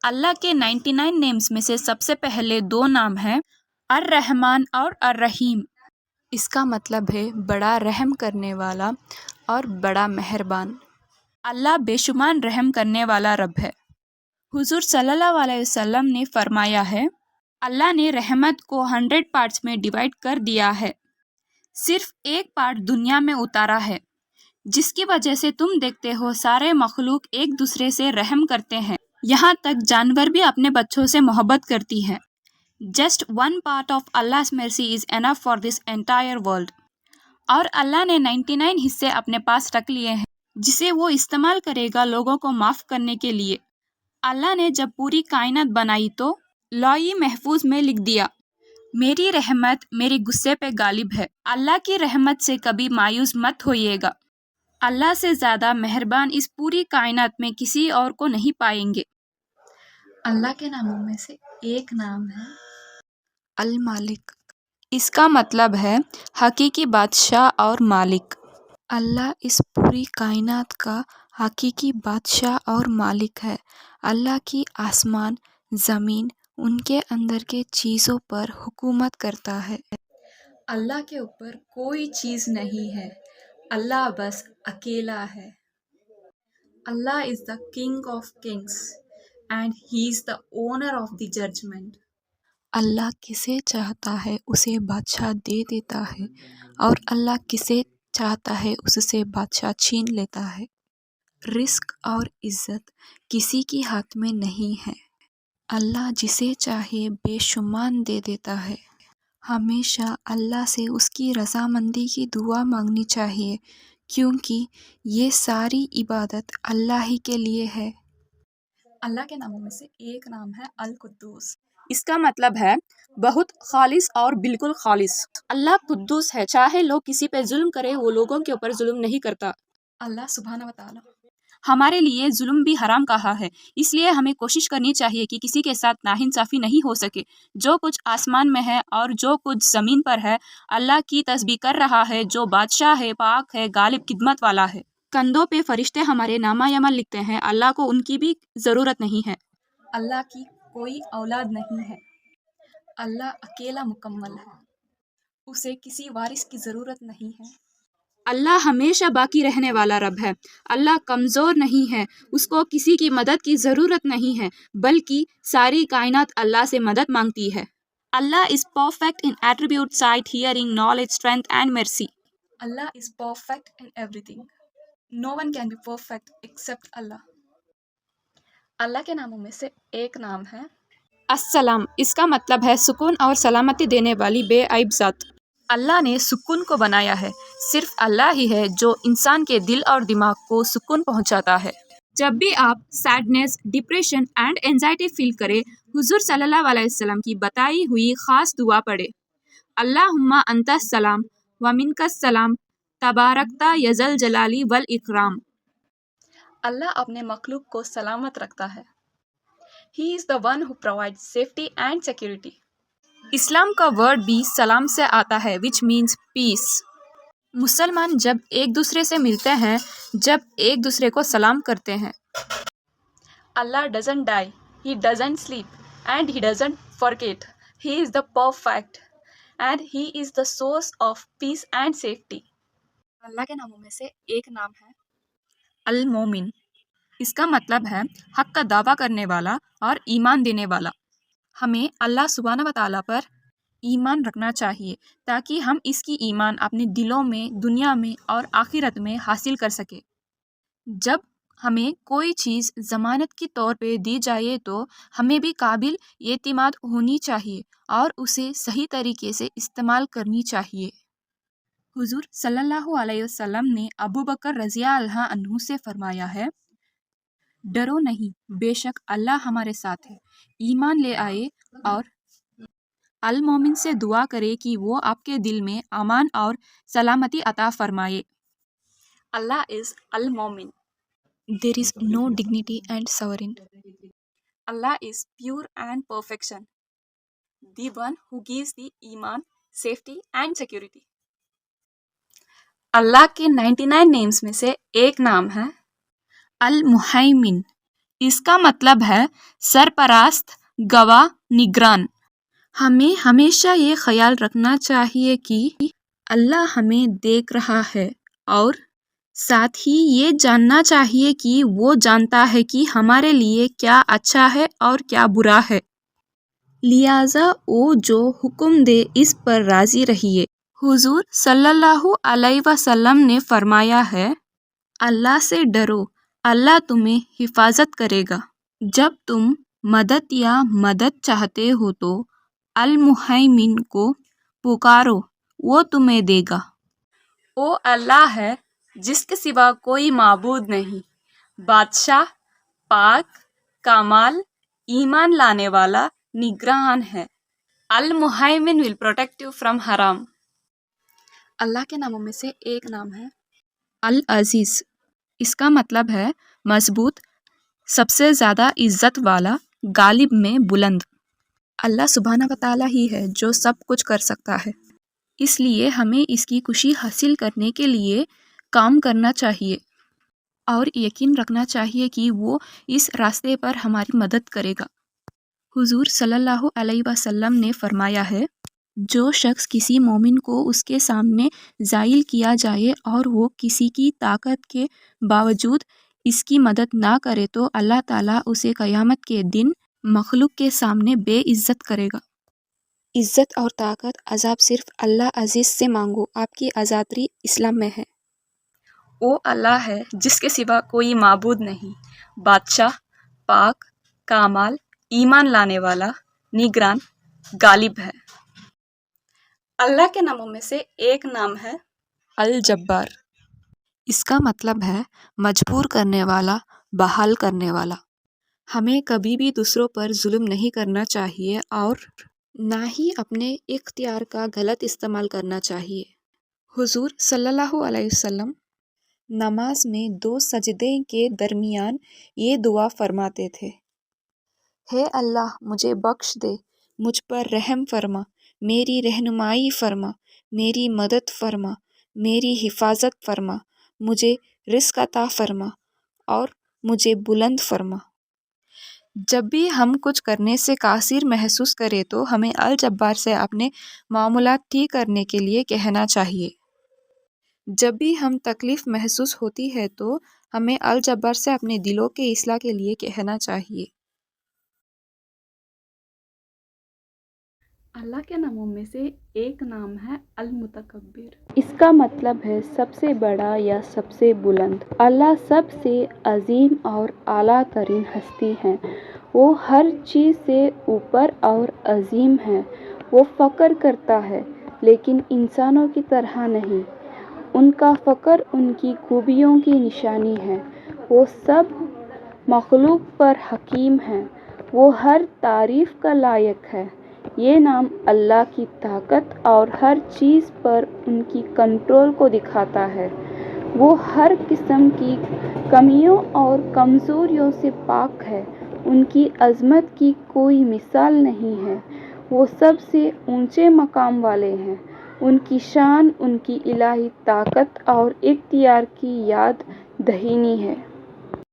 اللہ کے 99 نیمز میں سے سب سے پہلے 2 نام ہیں، الرحمن اور الرحیم۔ اس کا مطلب ہے بڑا رحم کرنے والا اور بڑا مہربان۔ اللہ بے شمار رحم کرنے والا رب ہے۔ حضور صلی اللہ علیہ وسلم نے فرمایا ہے، اللہ نے رحمت کو 100 پارٹس میں ڈیوائڈ کر دیا ہے، صرف ایک پارٹ دنیا میں اتارا ہے، جس کی وجہ سے تم دیکھتے ہو سارے مخلوق ایک دوسرے سے رحم کرتے ہیں، یہاں تک جانور بھی اپنے بچوں سے محبت کرتی ہیں۔ Just one part of Allah's mercy is enough for this entire world۔ اور اللہ نے 99 حصے اپنے پاس رکھ لیے ہیں، جسے وہ استعمال کرے گا لوگوں کو معاف کرنے کے لیے۔ اللہ نے جب پوری کائنات بنائی تو لوح محفوظ میں لکھ دیا، میری رحمت میرے غصے پہ غالب ہے۔ اللہ کی رحمت سے کبھی مایوس مت ہوئیے گا۔ اللہ سے زیادہ مہربان اس پوری کائنات میں کسی اور کو نہیں پائیں گے۔ اللہ کے ناموں میں سے ایک نام ہے المالک۔ اس کا مطلب ہے حقیقی بادشاہ اور مالک۔ اللہ اس پوری کائنات کا حقیقی بادشاہ اور مالک ہے۔ اللہ کی آسمان، زمین، ان کے اندر کے چیزوں پر حکومت کرتا ہے۔ اللہ کے اوپر کوئی چیز نہیں ہے، اللہ بس اکیلا ہے۔ اللہ is the king of kings and he is the owner of the judgment۔ اللہ کسے چاہتا ہے اسے بادشاہ دے دیتا ہے، اور اللہ کسے چاہتا ہے اس سے بادشاہ چھین لیتا ہے۔ رزق اور عزت کسی کے ہاتھ میں نہیں ہے، اللہ جسے چاہے بے شمار دے دیتا ہے۔ ہمیشہ اللہ سے اس کی رضامندی کی دعا مانگنی چاہیے، کیونکہ یہ ساری عبادت اللہ ہی کے لیے ہے۔ اللہ کے ناموں میں سے ایک نام ہے القدوس۔ اس کا مطلب ہے بہت خالص اور بالکل خالص۔ اللہ قدوس ہے، چاہے لوگ کسی پہ ظلم کرے وہ لوگوں کے اوپر ظلم نہیں کرتا۔ اللہ سبحانہ و تعالی ہمارے لیے ظلم بھی حرام کہا ہے، اس لیے ہمیں کوشش کرنی چاہیے کہ کسی کے ساتھ ناانصافی نہیں ہو سکے۔ جو کچھ آسمان میں ہے اور جو کچھ زمین پر ہے، اللہ کی تسبیح کر رہا ہے، جو بادشاہ ہے، پاک ہے، غالب، خدمت والا ہے۔ کندھوں پہ فرشتے ہمارے نامہ عمل لکھتے ہیں، اللہ کو ان کی بھی ضرورت نہیں ہے۔ اللہ کی کوئی اولاد نہیں ہے، اللہ اکیلا مکمل ہے، اسے کسی وارث کی ضرورت نہیں ہے۔ اللہ ہمیشہ باقی رہنے والا رب ہے۔ اللہ کمزور نہیں ہے، اس کو کسی کی مدد کی ضرورت نہیں ہے، بلکہ ساری کائنات اللہ سے مدد مانگتی ہے۔ اللہ is perfect in attribute, sight, hearing, knowledge, strength and mercy۔ Allah is perfect in everything۔ No one can be perfect except اللہ۔ اللہ کے ناموں میں سے ایک نام ہے السلام۔ اس کا مطلب ہے سکون اور سلامتی دینے والی بے عیب ذات۔ اللہ نے سکون کو بنایا ہے، صرف اللہ ہی ہے جو انسان کے دل اور دماغ کو سکون پہنچاتا ہے۔ جب بھی آپ سیڈنس، ڈپریشن اینڈ اینزائٹی فیل کریں، حضور صلی اللہ علیہ وسلم کی بتائی ہوئی خاص دعا پڑھیں، اللہم انت السلام ومنک السلام تبارکت یا ذا الجلال والاکرام۔ اللہ اپنے مخلوق کو سلامت رکھتا ہے۔ He is the one who provides safety and security۔ اسلام کا ورڈ بھی سلام سے آتا ہے which means peace۔ مسلمان جب ایک دوسرے سے ملتے ہیں، جب ایک دوسرے کو سلام کرتے ہیں۔ Allah doesn't die, He doesn't sleep, and He doesn't forget۔ He is the perfect and He is the source of peace and safety۔ اللہ کے ناموں میں سے ایک نام ہے المومن۔ اس کا مطلب ہے حق کا دعویٰ کرنے والا اور ایمان دینے والا۔ ہمیں اللہ سبحانہ و تعالیٰ پر ایمان رکھنا چاہیے تاکہ ہم اس کی ایمان اپنے دلوں میں، دنیا میں اور آخرت میں حاصل کر سکیں۔ جب ہمیں کوئی چیز ضمانت کے طور پہ دی جائے تو ہمیں بھی قابل اعتماد ہونی چاہیے اور اسے صحیح طریقے سے استعمال کرنی چاہیے۔ حضور صلی اللہ علیہ وسلم نے ابوبکر رضی اللہ عنہ سے فرمایا ہے، ڈرو نہیں، بے شک اللہ ہمارے ساتھ ہے، ایمان لے آئے اور المومن سے دعا کرے کہ وہ آپ کے دل میں امان اور سلامتی عطا فرمائے۔ اللہ is المومن۔ There is no dignity and sovereignty۔ Allah is pure and perfection، the one who gives the ایمان، safety and security۔ اللہ کے 99 نیمز میں سے ایک نام ہے المہیمن۔ اس کا مطلب ہے سرپرست، گواہ، نگران۔ ہمیں ہمیشہ یہ خیال رکھنا چاہیے کہ اللہ ہمیں دیکھ رہا ہے، اور ساتھ ہی یہ جاننا چاہیے کہ وہ جانتا ہے کہ ہمارے لیے کیا اچھا ہے اور کیا برا ہے۔ لہٰذا وہ جو حکم دے اس پر راضی رہیے۔ حضور صلی اللہ علیہ وسلم نے فرمایا ہے، اللہ سے ڈرو، اللہ تمہیں حفاظت کرے گا۔ جب تم مدد یا مدد چاہتے ہو تو المہیمن کو پکارو، وہ تمہیں دے گا۔ وہ اللہ ہے جس کے سوا کوئی معبود نہیں، بادشاہ، پاک، کامل، ایمان لانے والا، نگران ہے۔ المہیمن will protect you from حرام۔ اللہ کے ناموں میں سے ایک نام ہے العزیز۔ اس کا مطلب ہے مضبوط، سب سے زیادہ عزت والا، غالب میں بلند۔ اللہ سبحانہ وتعالیٰ ہی ہے جو سب کچھ کر سکتا ہے، اس لیے ہمیں اس کی خوشی حاصل کرنے کے لیے کام کرنا چاہیے اور یقین رکھنا چاہیے کہ وہ اس راستے پر ہماری مدد کرے گا۔ حضور صلی اللہ علیہ وسلم نے فرمایا ہے، جو شخص کسی مومن کو اس کے سامنے ذلیل کیا جائے اور وہ کسی کی طاقت کے باوجود اس کی مدد نہ کرے تو اللہ تعالیٰ اسے قیامت کے دن مخلوق کے سامنے بے عزت کرے گا۔ عزت اور طاقت، عذاب صرف اللہ عزیز سے مانگو، آپ کی آزادی اسلام میں ہے۔ وہ اللہ ہے جس کے سوا کوئی معبود نہیں، بادشاہ، پاک، کامل، ایمان لانے والا، نگران، غالب ہے۔ اللہ کے ناموں میں سے ایک نام ہے الجبار۔ اس کا مطلب ہے مجبور کرنے والا، بحال کرنے والا۔ ہمیں کبھی بھی دوسروں پر ظلم نہیں کرنا چاہیے اور نہ ہی اپنے اختیار کا غلط استعمال کرنا چاہیے۔ حضور صلی اللہ علیہ وسلم نماز میں 2 سجدے کے درمیان یہ دعا فرماتے تھے، ہے اللہ مجھے بخش دے، مجھ پر رحم فرما، میری رہنمائی فرما، میری مدد فرما، میری حفاظت فرما، مجھے رزق عطا فرما اور مجھے بلند فرما۔ جب بھی ہم کچھ کرنے سے قاصر محسوس کریں تو ہمیں الجبار سے اپنے معاملات ٹھیک کرنے کے لیے کہنا چاہیے۔ جب بھی ہم تکلیف محسوس ہوتی ہے تو ہمیں الجبار سے اپنے دلوں کے اصلاح کے لیے کہنا چاہیے۔ اللہ کے ناموں میں سے ایک نام ہے المتکبر۔ اس کا مطلب ہے سب سے بڑا یا سب سے بلند۔ اللہ سب سے عظیم اور اعلیٰ ترین ہستی ہیں، وہ ہر چیز سے اوپر اور عظیم ہیں۔ وہ فخر کرتا ہے لیکن انسانوں کی طرح نہیں، ان کا فخر ان کی خوبیوں کی نشانی ہے۔ وہ سب مخلوق پر حکیم ہیں، وہ ہر تعریف کا لائق ہے۔ یہ نام اللہ کی طاقت اور ہر چیز پر ان کی کنٹرول کو دکھاتا ہے۔ وہ ہر قسم کی کمیوں اور کمزوریوں سے پاک ہے، ان کی عظمت کی کوئی مثال نہیں ہے، وہ سب سے اونچے مقام والے ہیں۔ ان کی شان ان کی الہی طاقت اور اختیار کی یاد دہانی ہے۔